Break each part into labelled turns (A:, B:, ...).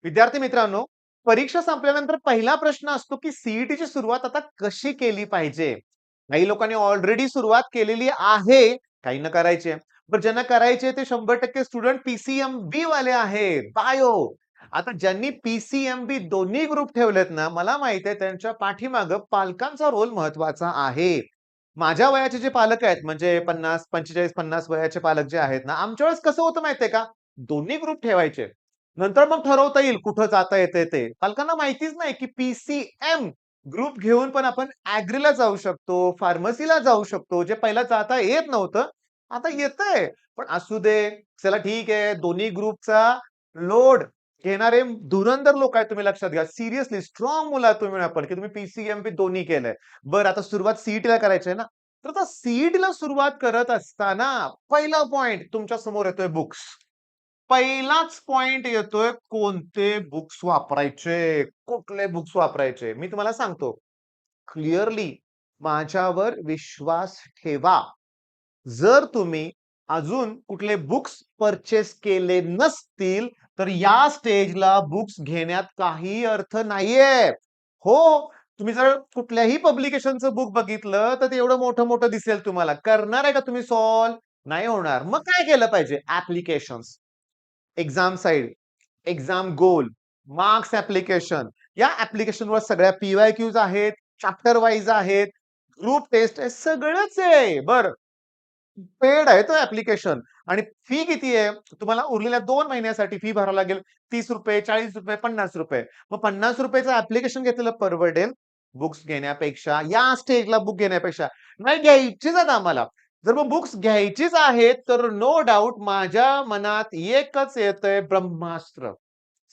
A: विद्यार्थी मित्रांनो, परीक्षा संपल्यानंतर पहिला प्रश्न असतो, की सीईटीची सुरुवात आता कशी केली पाहिजे? काही लोकांनी ऑलरेडी सुरुवात केलेली आहे, काहींना करायची आहे. पण ज्यांना करायची आहे ते 100% स्टुडंट पीसीएमबी वाले आहेत. बायो. आता ज्यांनी पीसीएमबी दोन्ही ग्रुप ठेवलेत ना, मला माहिती आहे त्यांच्या पाठीमागं पालकांचा रोल महत्वाचा आहे. माझ्या वयाचे जे पालक आहेत म्हणजे 50, 45, 50 वयाचे पालक जे आहेत ना, आमच्या वेळेस कसं होतं माहितीये का? दोन्ही ग्रुप ठेवायचे. नंतर मग ठरवता येईल कुठं जाता येते ते. पालकांना माहितीच नाही, की पीसीएम ग्रुप घेऊन पण आपण ॲग्रीला जाऊ शकतो, फार्मसीला जाऊ शकतो. जे पहिला जाता येत नव्हतं, आता येतंय. पण असू दे, चला ठीक आहे. दोन्ही ग्रुपचा लोड घेणारे धुरंधर लोक आहेत तुम्ही लक्षात घ्या. सिरियसली स्ट्रॉंग मुलं आहात तुम्ही आपण, की तुम्ही पीसीएमबी दोन्ही केलंय. बरं आता सुरुवात सीईटीला करायची आहे ना, तर आता सीईटीला सुरुवात करत असताना पहिला पॉइंट तुमच्या समोर येतोय बुक्स. पहिलाच पॉइंट येतोय कोणते बुक्स वापरायचे, कुठले बुक्स वापरायचे. मी तुम्हाला सांगतो क्लिअरली माझ्यावर विश्वास ठेवा. जर तुम्ही अजून कुठले बुक्स परचेस केले नसतील, तर या स्टेजला बुक्स घेण्यात काही अर्थ नाहीये. हो, तुम्ही जर कुठल्याही पब्लिकेशनचं बुक बघितलं, तर ते एवढं मोठं-मोठं दिसेल तुम्हाला. करणार आहे का तुम्ही सॉल्व्ह? नाही होणार. मग काय केलं पाहिजे? ॲप्लिकेशन्स. एक्झाम साइड, एक्झाम गोल, मार्क्स ॲप्लिकेशन. या ॲप्लिकेशनवर सगळ्या पी-वाय-क्यूज आहेत, चॅप्टर वाईज आहेत, ग्रुप टेस्ट आहे, सगळंच आहे. बरं, पेड आहे तो ॲप्लिकेशन आणि फी किती आहे? तुम्हाला उरलेल्या 2 महिन्यासाठी फी भरावी लागेल ₹30, ₹40, ₹50. मग ₹50चं ॲप्लिकेशन घेतलेलं परवडेल बुक्स घेण्यापेक्षा, या स्टेजला बुक घेण्यापेक्षा. नाही घ्यायचीच आहेत आम्हाला. जर मग बुक्स घ्यायचीच आहेत, तर नो डाउट माझ्या मनात एकच येतंय ब्रह्मास्त्र.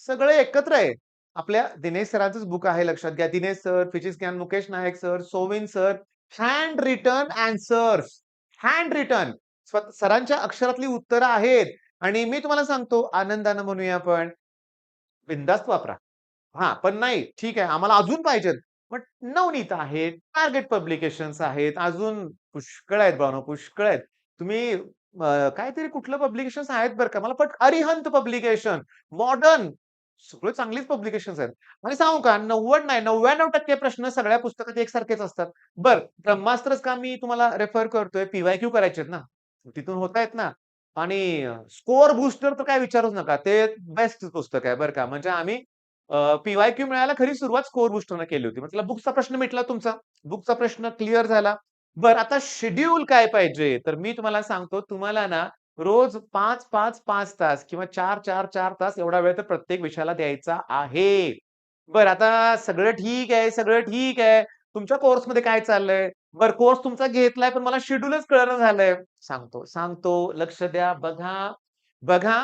A: सगळे एकत्र आहे. आपल्या दिनेश सरांचंच बुक आहे लक्षात घ्या. दिनेश सर, फिजिक्स ज्ञान मुकेश नायक सर, सोविन sir, hand written answers. Hand written. सरांच्या अक्षरातली उत्तरं आहेत आणि मी तुम्हाला सांगतो आनंदानं म्हणूया आपण, बिनधास्त वापरा. हां, पण नाही ठीक आहे आम्हाला अजून पाहिजेत. पण नवनीत आहेत, टार्गेट पब्लिकेशन्स आहेत, अजून पुष्कळ आहेत भावना, पुष्कळ आहेत. तुम्ही काहीतरी कुठलं पब्लिकेशन्स आहेत बरं का. मला अरिहंत पब्लिकेशन, मॉडर्न सगळे चांगलीच पब्लिकेशन्स आहेत. आणि सांगू का 90 नाही 99% प्रश्न सगळ्या पुस्तकात एकसारखेच असतात. बरं, ब्रह्मास्त्रच का मी तुम्हाला रेफर करतोय, पी-वाय-क्यू करायचे आहेत ना, तिथून होतायत ना. आणि स्कोर बूस्टर तर काय विचारूच नका. ते बेस्ट पुस्तक आहे बरं का. म्हणजे आम्ही पी-वाय-क्यू मिळायला खरी सुरुवात स्कोर बूस्टरनं केली होती. म्हटलं बुकचा प्रश्न मिटला तुमचा. बुकचा प्रश्न क्लिअर झाला. बरं आता शेड्यूल काय पाहिजे? तर मी तुम्हाला सांगतो तुम्हाला ना रोज 5-5-5 तास किंवा 4-4-4 तास एवढा वेळ तर प्रत्येक विषयाला द्यायचा आहे. बरं आता सगळं ठीक आहे, सगळं ठीक आहे. तुमच्या कोर्समध्ये काय चाललंय? बरं कोर्स तुमचा घेतलाय पण मला शेड्यूलच कळेना झालंय. सांगतो, सांगतो. लक्ष द्या. बघा, बघा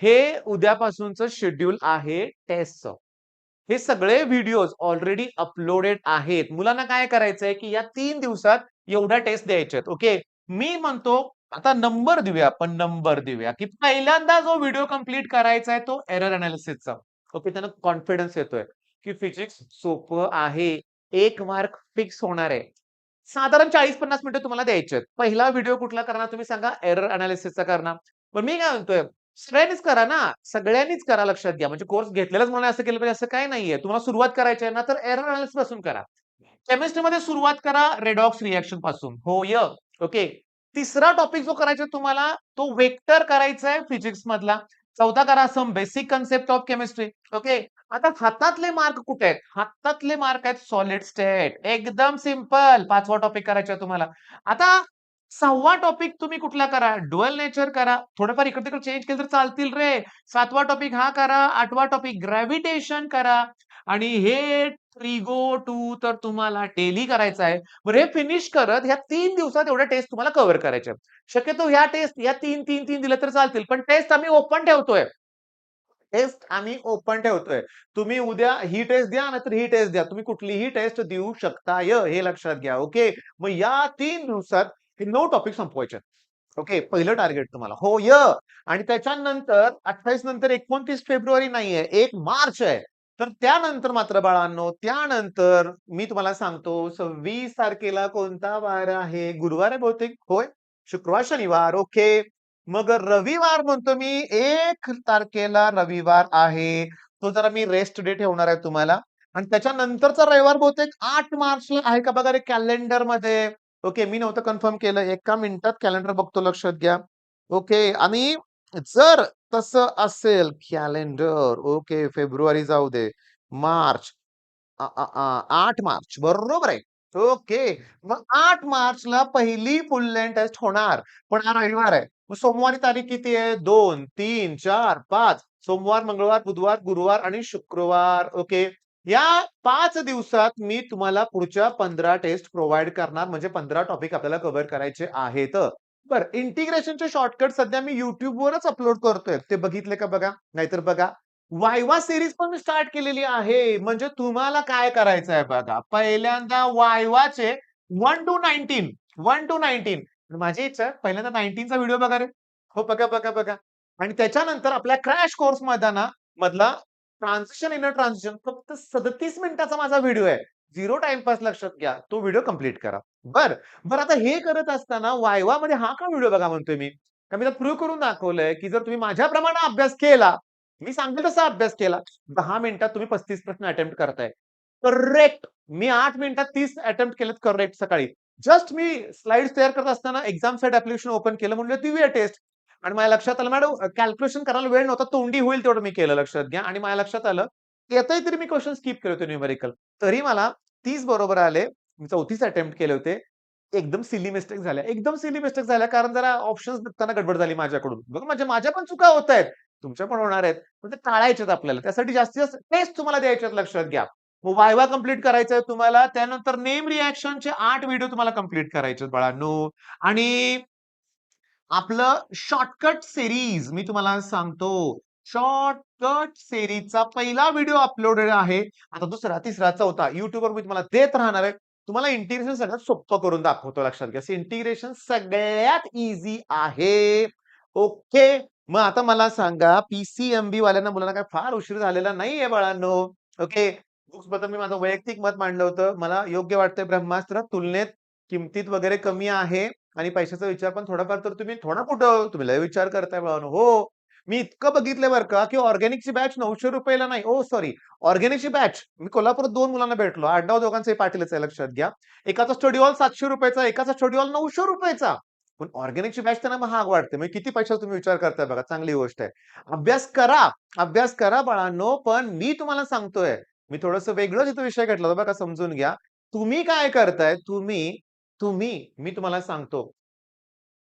A: हे उद्यापासूनचं शेड्यूल आहे टेस्टचं. हे सगळे व्हिडिओज ऑलरेडी अपलोडेड आहेत. मुलांना काय करायचंय, की या 3 दिवसात एवढ्या टेस्ट द्यायच्या आहेत. ओके. मी म्हणतो आता नंबर देऊया आपण नंबर देऊया, की पहिल्यांदा जो व्हिडिओ कंप्लीट करायचा आहे तो एरर एनालिसिसचा. ओके. त्यांना कॉन्फिडन्स येतोय, की फिजिक्स सोपं आहे. 1 मार्क फिक्स होणार आहे. साधारण 40-50 मिनिटं तुम्हाला द्यायचे आहेत. पहिला व्हिडिओ कुठला करणार तुम्ही सांगा? एरर एनालिसिसचा करणार. पण मी काय म्हणतोय, सगळ्यांनीच करा ना. सगळ्यांनीच करा लक्षात घ्या. म्हणजे कोर्स घेतलेलाच म्हणून असं केलं पाहिजे असं काही नाहीये. तुम्हाला सुरुवात करायची आहे ना, तर एरर एनालिसिस पासून करा. केमिस्ट्रीमध्ये सुरुवात करा रेडॉक्स रिएक्शन पासून. होय. ओके. तिसरा टॉपिक जो करायचा आहे तुम्हाला, तो वेक्टर करायचा आहे फिजिक्स मधला. चौथा करा some basic concept of chemistry. Okay. आता हातातले मार्क कुठे आहेत? हातातले मार्क आहेत सॉलिड स्टेट. एकदम सिंपल. 5वा टॉपिक करायचा आहे तुम्हाला. आता 6वा टॉपिक तुम्ही कुठला करा? ड्युअल नेचर करा. थोडंफार इकडे-तिकडे चेंज केलं तर चालतील रे. 7वा टॉपिक हा करा. 8वा टॉपिक ग्रॅव्हिटेशन करा. आणि हे ट्रिगो 2 तर तुम्हाला डेली करायचं आहे. बरं हे फिनिश करत ह्या 3 दिवसात एवढ्या टेस्ट तुम्हाला कव्हर करायच्या आहेत. शक्यतो ह्या टेस्ट या 3 दिल्या तर चालतील. पण टेस्ट आम्ही ओपन ठेवतोय. टेस्ट आम्ही ओपन ठेवतोय. तुम्ही उद्या ही टेस्ट द्या, नाहीतर ही टेस्ट द्या. तुम्ही कुठलीही टेस्ट देऊ शकताय, हे लक्षात घ्या. ओके. मग या 3 दिवसात हे 9 टॉपिक संपवायचे आहेत. ओके. पहिलं टार्गेट तुम्हाला. होय. आणि त्याच्यानंतर 28 नंतर 29 फेब्रुवारी नाहीये, 1 मार्च आहे. तर त्यानंतर मात्र बाळांनो, त्यानंतर मी तुम्हाला सांगतो 26 तारखेला कोणता वार आहे? गुरुवार आहे बहुतेक. होय. शुक्रवार, शनिवार. ओके. मग रविवार म्हणतो मी 1 तारखेला रविवार आहे. तो जरा मी रेस्ट डे ठेवणार आहे तुम्हाला. आणि त्याच्यानंतरचा रविवार बहुतेक 8 मार्चला आहे का बघा रे कॅलेंडरमध्ये. ओके, मी नव्हतं कन्फर्म केलं. एका मिनिटात कॅलेंडर बघतो, लक्षात घ्या. ओके, आणि जर तसं असेल कॅलेंडर, ओके, फेब्रुवारी जाऊ दे, मार्च, 8 मार्च बरोबर आहे. ओके. मग 8 मार्चला पहिली फुल लेंथ टेस्ट होणार. पण हा रविवार आहे. मग सोमवारी तारीख किती आहे? 2, 3, 4, 5. सोमवार, मंगळवार, बुधवार, गुरुवार आणि शुक्रवार. ओके. या 5 दिवसात मी तुम्हाला पुढच्या 15 टेस्ट प्रोव्हाईड करणार. म्हणजे 15 टॉपिक आपल्याला कव्हर करायचे आहेत. बरं, इंटिग्रेशनचे शॉर्टकट सध्या मी YouTubeवरच अपलोड करतोय. ते बघितले का बघा? नाहीतर बघा. वायवा सीरीज पण मी स्टार्ट केलेली आहे. म्हणजे तुम्हाला काय करायचं आहे बघा. पहिल्यांदा वायवाचे 1 टू 19, 1 टू 19. माझी इच्छा आहे पहिल्यांदा 19 चा व्हिडिओ बघा रे. हो, बघा, बघा, बघा. आणि त्याच्यानंतर आपल्या क्रॅश कोर्स मधला ट्रान्झिशन इनर ट्रान्झिशन फक्त 37 मिनिटाचा माझा व्हिडिओ आहे. 0 टाईमपास, लक्षात घ्या. तो व्हिडिओ कंप्लीट करा. बरं. बरं, आता हे करत असताना वायवामध्ये हा का व्हिडिओ बघा म्हणतोय मी? कारण मी प्रूव्ह करून दाखवलंय, की जर तुम्ही माझ्याप्रमाणे अभ्यास केला, मी सांगेल तसा अभ्यास केला, 10 मिनिटात तुम्ही 35 प्रश्न अटेम्प्ट करताय. करेक्ट. मी 8 मिनिटात 30 अटेम्प्ट केलेत करेक्ट सकाळी. जस्ट मी स्लाइड्स तयार करत असताना एक्झाम साइट ॲप्लिकेशन ओपन केलं, म्हणलं देऊया टेस्ट. आणि माझ्या लक्षात आलं मॅडम कॅल्क्युलेशन करायला वेळ नव्हता, तोंडी होईल तेवढं मी केलं, लक्षात घ्या. आणि माझ्या लक्षात आलं, येतंय तरी मी क्वेशन स्किप केले होते न्यूमेरिकल. तरी मला 30 बरोबर आले. मी 34 अटेम्प्ट केले होते. एकदम सिली मिस्टेक झाल्या. एकदम सिली मिस्टेक झाल्या कारण जरा ऑप्शन्स बघताना गडबड झाली माझ्याकडून. बघा, म्हणजे माझ्या पण चुका होतायत. तुमच्या पण होणार आहेत. पण ते टाळायचेत आपल्याला. त्यासाठी जास्तीत जास्त टेस्ट तुम्हाला द्यायचे आहेत, लक्षात घ्या. मग वायवा कंप्लीट करायचा आहे तुम्हाला. त्यानंतर नेम रिएक्शनचे 8 व्हिडिओ तुम्हाला कंप्लीट करायचे आहेत बाळांनो. आणि आपलं शॉर्टकट सीरीज मी तुम्हाला सांगतो. शॉर्टकट सीरीजचा पहिला व्हिडिओ अपलोडेड आहे. आता दुसरा, तिसरा, चौथा YouTubeवर मी तुम्हाला देत राहणार आहे. तुम्हाला इंटिग्रेशन सगळ्यात सोपं करून दाखवतो, लक्षात घ्या. इंटिग्रेशन सगळ्यात ईझी आहे. ओके. मग आता मला सांगा, PCMB वाल्यांना मुलांना काय फार उशीर झालेला नाहीये बाळांनो. ओके. बुक्सबद्दल मी माझं वैयक्तिक मत मांडलं होतं. मला योग्य वाटतंय ब्रह्मास्त्र तुलनेत किमतीत वगैरे कमी आहे. आणि पैशाचा विचार पण थोडाफार तर तुम्ही थोडा कुठं तुम्ही लय विचार करताय बाळांनो. हो. मी इतकं बघितलंय बरं का, की ऑर्गॅनिकची बॅच ₹900 ला नाही. Oh sorry. ऑर्गॅनिकची बॅच मी कोल्हापुरात 2 मुलांना भेटलो. आडनाव दोघांचंही पाटीलच आहे, लक्षात घ्या. एकाचा स्टडी हॉल ₹700 चा, एकाचा स्टडी हॉल ₹900 चा. पण ऑर्गॅनिकची बॅच त्यांना महाग वाटते. म्हणजे किती पैशाचा तुम्ही विचार करताय बघा, चांगली गोष्ट आहे. अभ्यास करा, अभ्यास करा बाळांनो. पण मी तुम्हाला सांगतोय, मी थोडंसं वेगळंच इथं विषय घेतला होता बघा, समजून घ्या. तुम्ही काय करताय, तुम्ही तुम्ही मी तुम्हाला सांगतो,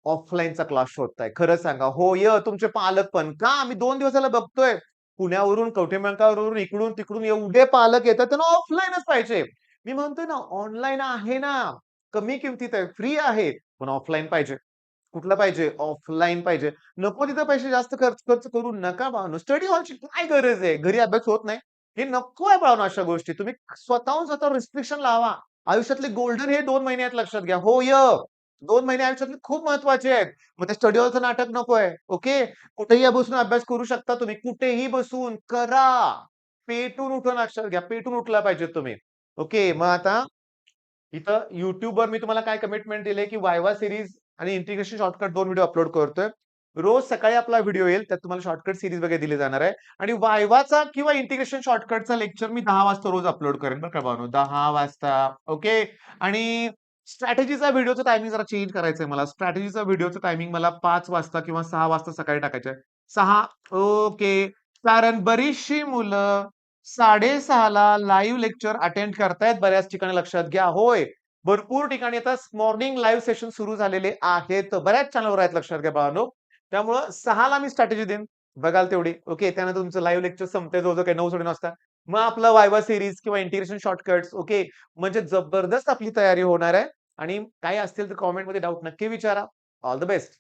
A: ऑफलाईनचा क्लास शोधताय. खरं सांगा. हो, तुमचे पालक पण. का? आम्ही 2 दिवस झालं बघतोय. पुण्यावरून, कवठेमहांकाळवरून, इकडून-तिकडून एवढे पालक येतात. त्यांना ऑफलाईनच पाहिजे. मी म्हणतोय ना, ऑनलाईन आहे ना. कमी किमतीत आहे, फ्री आहे. पण ऑफलाईन पाहिजे. कुठलं पाहिजे? ऑफलाईन पाहिजे. नको तिथं पैसे जास्त खर्च खर्च करू नका बाळांनो. स्टडी हॉलची काय गरज आहे? घरी अभ्यास होत नाही. हे नको आहे बाळांनो अशा गोष्टी. तुम्ही स्वतःहून स्वतःवर रिस्ट्रिक्शन लावा. आयुष्यातले गोल्डन हे 2 महिने आहेत, लक्षात घ्या. हो, 2 महिने आयुष्यातले खूप महत्वाचे आहेत. मग ते स्टडी हॉलचं नाटक नकोय. ओके. कुठेही बसून अभ्यास करू शकता तुम्ही. कुठेही बसून करा. पेटून उठून अक्षर घ्या. पेटून उठला पाहिजे तुम्ही. ओके. मग आता इथं YouTubeवर मी तुम्हाला काय कमिटमेंट दिली की वायवा सीरीज आणि इंटिग्रेशन शॉर्टकट 2 व्हिडिओ अपलोड करतोय. रोज सकाळी आपला व्हिडिओ येईल. त्यात तुम्हाला शॉर्टकट सीरीज वगैरे दिली जाणार आहे. आणि वायवाचा किंवा इंटिग्रेशन शॉर्टकटचा लेक्चर मी 10 वाजता रोज अपलोड करेन बरं का भावांनो. 10 वाजता. ओके. आणि स्ट्रॅटेजीचा व्हिडिओचं टायमिंग जरा चेंज करायचंय मला. स्ट्रॅटेजीचा व्हिडिओचं टायमिंग मला 5 वाजता किंवा 6 वाजता सकाळी टाकायचं आहे. 6. ओके. कारण बरीचशी मुलं 6:30 ला लाईव्ह लेक्चर अटेंड करतायत बऱ्याच ठिकाणी, लक्षात घ्या. होय. भरपूर ठिकाणी आता मॉर्निंग लाईव्ह सेशन सुरू झालेले आहेत. बऱ्याच चॅनलवर आहेत, लक्षात घ्या बाळांनो. त्यामुळं 6 ला मी स्ट्रॅटेजी देईन. बघाल तेवढी. ओके. त्यानंतर तुमचं लाईव्ह लेक्चर संपतंय जवळ-जवळ काही 9 9:30 वाजता. मग आपलं वायवा सीरीज किंवा इंटिग्रेशन शॉर्टकट्स. ओके. म्हणजे जबरदस्त आपली तयारी होणार आहे. आणि काही असतील तर कमेंटमध्ये डाउट नक्की विचारा. All the best.